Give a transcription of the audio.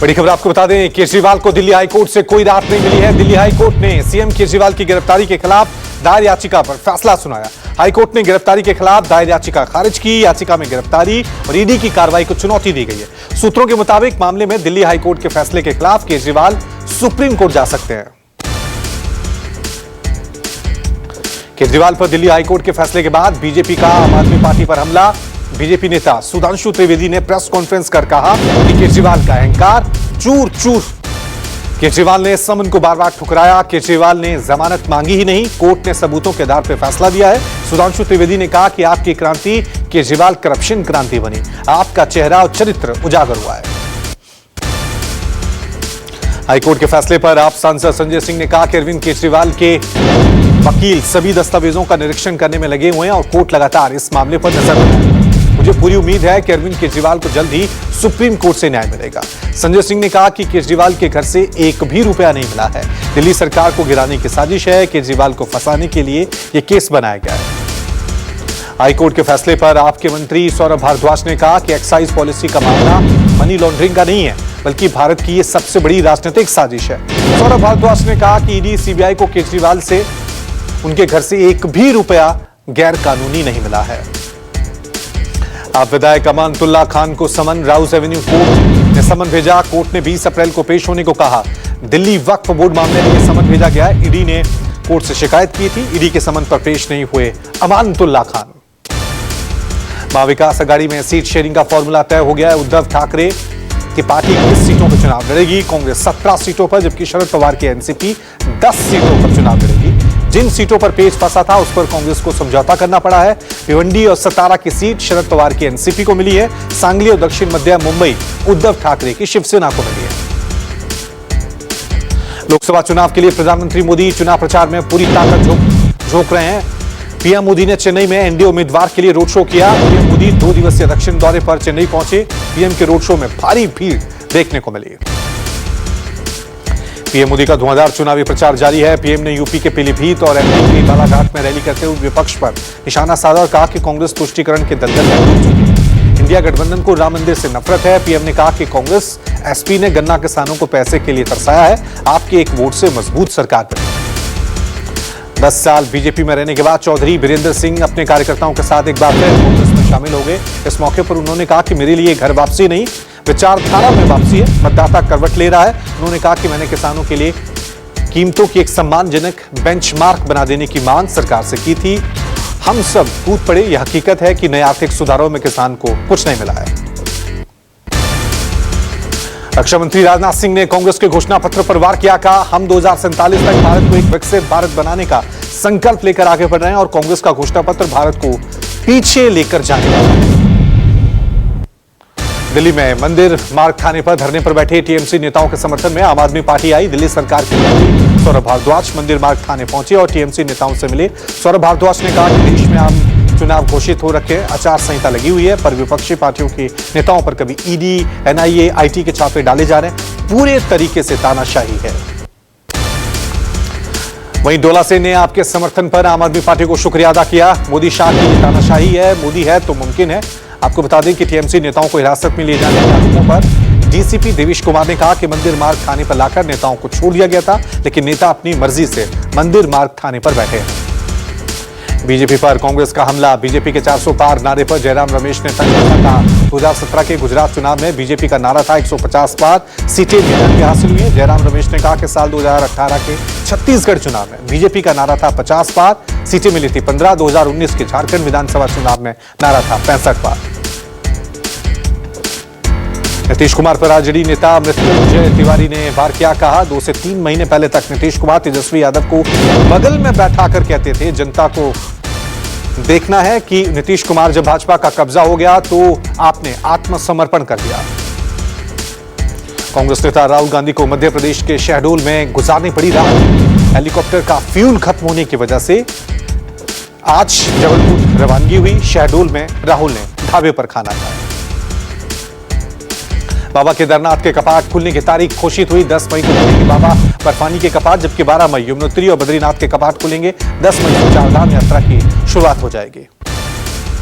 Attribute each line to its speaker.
Speaker 1: बड़ी खबर आपको बता दें, केजरीवाल को दिल्ली हाईकोर्ट से कोई राहत नहीं मिली है। दिल्ली हाईकोर्ट ने सीएम केजरीवाल की गिरफ्तारी के खिलाफ दायर याचिका पर फैसला सुनाया। हाईकोर्ट ने गिरफ्तारी के खिलाफ दायर याचिका खारिज की। याचिका में गिरफ्तारी और ईडी की कार्रवाई को चुनौती दी गई है। सूत्रों के मुताबिक मामले में दिल्ली हाईकोर्ट के फैसले के खिलाफ केजरीवाल सुप्रीम कोर्ट जा सकते हैं। केजरीवाल पर दिल्ली हाईकोर्ट के फैसले के बाद बीजेपी का आम आदमी पार्टी पर हमला। बीजेपी नेता सुधांशु त्रिवेदी ने प्रेस कॉन्फ्रेंस कर कहा कि केजरीवाल का अहंकार चूर चूर। केजरीवाल ने समन को बार बार ठुकराया। केजरीवाल ने जमानत मांगी ही नहीं, कोर्ट ने सबूतों के आधार पर फैसला दिया है। सुधांशु त्रिवेदी ने कहा कि आपकी क्रांति केजरीवाल करप्शन क्रांति बनी, आपका चेहरा और चरित्र उजागर हुआ है। हाईकोर्ट के फैसले पर आप सांसद संजय सिंह ने कहा कि अरविंद केजरीवाल के वकील सभी दस्तावेजों का निरीक्षण करने में लगे हुए हैं और कोर्ट लगातार इस मामले पर नजर रखेगी। मुझे पूरी उम्मीद है कि अरविंद केजरीवाल को जल्द ही सुप्रीम कोर्ट से न्याय मिलेगा। संजय सिंह ने कहा कि केजरीवाल के घर से एक भी रुपया नहीं मिला है। दिल्ली सरकार को गिराने की साजिश है। केजरीवाल को फंसाने के लिए यह केस बनाया गया है। हाईकोर्ट के फैसले पर आपके मंत्री सौरभ भारद्वाज ने कहा कि एक्साइज पॉलिसी का मामला मनी लॉन्ड्रिंग का नहीं है, बल्कि भारत की यह सबसे बड़ी राजनीतिक साजिश है। सौरभ भारद्वाज ने कहा कि ईडी सीबीआई को केजरीवाल से उनके घर से एक भी रुपया गैर कानूनी नहीं मिला है। आप विधायक अमानतुल्लाह खान को समन राउस एवेन्यू कोर्ट ने समन भेजा। कोर्ट ने 20 अप्रैल को पेश होने को कहा। दिल्ली वक्फ बोर्ड मामले में यह समन भेजा गया है। ईडी ने कोर्ट से शिकायत की थी। ईडी के समन पर पेश नहीं हुए अमानतुल्लाह खान। महाविकास आघाड़ी में सीट शेयरिंग का फॉर्मूला तय हो गया है। उद्धव ठाकरे की पार्टी 20 सीटों पर चुनाव लड़ेगी, कांग्रेस 17 सीटों पर, जबकि शरद पवार की एनसीपी 10 सीटों पर चुनाव लड़ेगी। जिन सीटों पर पेच फंसा था उस पर कांग्रेस को समझौता करना पड़ा है। भिवंडी और सतारा की सीट शरद पवार की एनसीपी को मिली है। सांगली और दक्षिण मध्य मुंबई उद्धव ठाकरे की शिवसेना को मिली है। लोकसभा चुनाव के लिए प्रधानमंत्री मोदी चुनाव प्रचार में पूरी ताकत झोंक रहे हैं। पीएम मोदी ने चेन्नई में एनडीए उम्मीदवार के लिए रोड शो किया। पीएम मोदी 2 दिवसीय दक्षिण दौरे पर चेन्नई पहुंचे। पीएम के रोड शो में भारी भीड़ देखने को मिली। पीएम मोदी का धुआंधार चुनावी प्रचार जारी है। पीएम ने यूपी के पीलीभीत और एमपी के बालाघाट में रैली करते हुए विपक्ष पर निशाना साधा और कहा कि कांग्रेस तुष्टीकरण के दलदल में डूब चुकी है। इंडिया गठबंधन को राम मंदिर से नफरत है। पीएम ने कहा कि कांग्रेस एसपी ने गन्ना किसानों को पैसे के लिए तरसाया है। आपके एक वोट से मजबूत सरकार बनी। 10 साल बीजेपी में रहने के बाद चौधरी बीरेंद्र सिंह अपने कार्यकर्ताओं के साथ एक बार फिर कांग्रेस में शामिल हो गए। इस मौके पर उन्होंने कहा कि मेरे लिए घर वापसी नहीं, विचारधारा में वापसी है। मतदाता करवट ले रहा है। उन्होंने कहा कि मैंने किसानों के लिए कीमतों की एक सम्मानजनक बेंचमार्क बना देने की मांग सरकार से की थी। हम सब कूद पड़े। यह हकीकत है कि नए आर्थिक सुधारों में किसान को कुछ नहीं मिला है। रक्षा मंत्री राजनाथ सिंह ने कांग्रेस के घोषणा पत्र पर वार किया। कहा, हम 2047 तक भारत को एक विकसित भारत बनाने का संकल्प लेकर आगे बढ़ रहे हैं और कांग्रेस का घोषणा पत्र भारत को पीछे लेकर जाने वाला है। दिल्ली में मंदिर मार्ग थाने पर धरने पर बैठे टीएमसी नेताओं के समर्थन में आम आदमी पार्टी आई। दिल्ली सरकार के मंत्री सौरभ भारद्वाज मंदिर मार्ग थाने पहुंचे और टीएमसी नेताओं से मिले। सौरभ भारद्वाज ने कहा कि देश में आम चुनाव घोषित हो रखे, आचार संहिता लगी हुई है, पर विपक्षी पार्टियों के नेताओं पर कभी ईडी, एनआईए, आईटी के छापे डाले जा रहे हैं। पूरे तरीके से तानाशाही है। वहीं डोला सेन ने आपके समर्थन पर आम आदमी पार्टी को शुक्रिया अदा किया। मोदी शाह की तानाशाही है, मोदी है तो मुमकिन है। आपको बता दें कि टीएमसी नेताओं को हिरासत में लिए जाने के आरोपों पर डीसीपी देवेश कुमार ने कहा कि मंदिर मार्ग थाने पर लाकर नेताओं को छोड़ दिया गया था, लेकिन नेता अपनी मर्जी से मंदिर मार्ग थाने पर बैठे हैं। बीजेपी पर कांग्रेस का हमला। बीजेपी के 400 पार नारे पर जयराम रमेश ने तंज कहा। 2017 के गुजरात चुनाव में बीजेपी का नारा था 150 पार सीटें बीजेपी हासिल हुई है। जयराम रमेश ने कहा कि साल 2018 के छत्तीसगढ़ चुनाव में बीजेपी का नारा था 50 पार सीटें मिली थी 15। 2019 के झारखंड विधानसभा चुनाव में नारा था 65 पार। नीतीश कुमार पर आरजेडी नेता मृत्युंजय तिवारी ने वार किया। कहा, 2 से 3 महीने पहले तक नीतीश कुमार तेजस्वी यादव को बगल में बैठाकर कहते थे जनता को देखना है कि नीतीश कुमार जब भाजपा का कब्जा हो गया तो आपने आत्मसमर्पण कर दिया। कांग्रेस नेता राहुल गांधी को मध्य प्रदेश के शहडोल में गुजारनी पड़ी रात। हेलीकॉप्टर का फ्यूल खत्म होने की वजह से आज जबलपुर रवानगी हुई। शहडोल में राहुल ने ढाबे पर खाना खाया। बाबा केदारनाथ के कपाट खुलने की तारीख घोषित हुई। 10 मई को खुलेंगे बाबा बर्फानी के कपाट, जबकि 12 मई यमुनोत्री और बद्रीनाथ के कपाट खुलेंगे। 10 मई से चारधाम यात्रा की शुरुआत हो जाएगी।